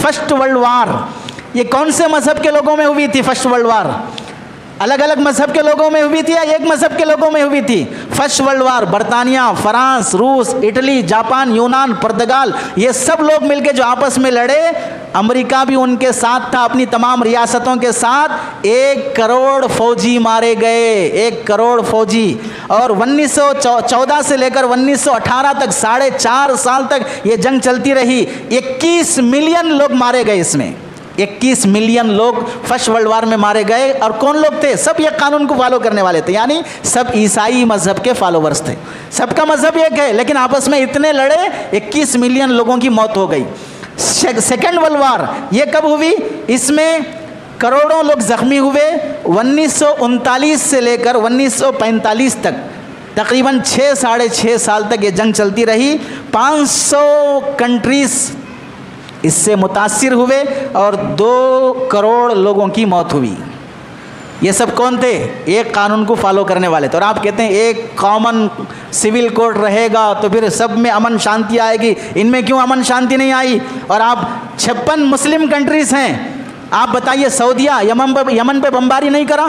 First world war ये कौन से मज़हब के लोगों में हुई थी? फर्स्ट वर्ल्ड वार अलग अलग मज़हब के लोगों में हुई थी या एक मज़हब के लोगों में हुई थी? फर्स्ट वर्ल्ड वार बरतानिया, फ्रांस, रूस, इटली, जापान, यूनान, पुर्तगाल, ये सब लोग मिलके जो आपस में लड़े, अमेरिका भी उनके साथ था अपनी तमाम रियासतों के साथ। 1 करोड़ फौजी मारे गए, 1 करोड़ फौजी। और 1914 से लेकर 1918 तक 4.5 साल तक ये जंग चलती रही। 21 मिलियन लोग मारे गए इसमें, 21 मिलियन लोग फर्स्ट वर्ल्ड वार में मारे गए। और कौन लोग थे? सब ये कानून को फॉलो करने वाले थे, यानी सब ईसाई मजहब के फॉलोवर्स थे। सबका मजहब एक है, लेकिन आपस में इतने लड़े 21 मिलियन लोगों की मौत हो गई। सेकेंड वर्ल्ड वार ये कब हुई? इसमें करोड़ों लोग जख्मी हुए। 1939 से लेकर 1945 तक तकरीबन 6-6.5 साल तक ये जंग चलती रही। 500 कंट्रीज इससे मुतासिर हुए और 2 करोड़ लोगों की मौत हुई। ये सब कौन थे? एक कानून को फॉलो करने वाले थे। और आप कहते हैं एक कॉमन सिविल कोड रहेगा तो फिर सब में अमन शांति आएगी। इनमें क्यों अमन शांति नहीं आई? और आप 56 मुस्लिम कंट्रीज़ हैं, आप बताइए सऊदिया यमन पे बमबारी नहीं करा,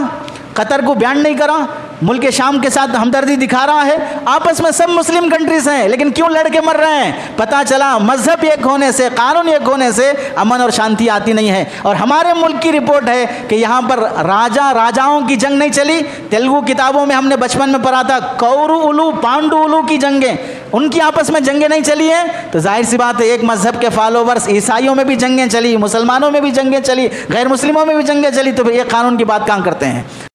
कतर को बैन नहीं करा, मुल्क शाम के साथ हमदर्दी दिखा रहा है। आपस में सब मुस्लिम कंट्रीज़ हैं, लेकिन क्यों लड़के मर रहे हैं? पता चला मज़हब एक होने से, कानून एक होने से अमन और शांति आती नहीं है। और हमारे मुल्क की रिपोर्ट है कि यहाँ पर राजाओं की जंग नहीं चली। तेलुगु किताबों में हमने बचपन में पढ़ा था कौरु उलू पांडु उलू की जंगें, उनकी आपस में जंगें नहीं चली हैं। तो जाहिर सी बात है एक मज़हब के फॉलोवर्स, ईसाइयों में भी जंगें चली, मुसलमानों में भी जंगें चली, गैर मुस्लिमों में भी जंगें चली, तो फिर ये कानून की बात कहाँ करते हैं?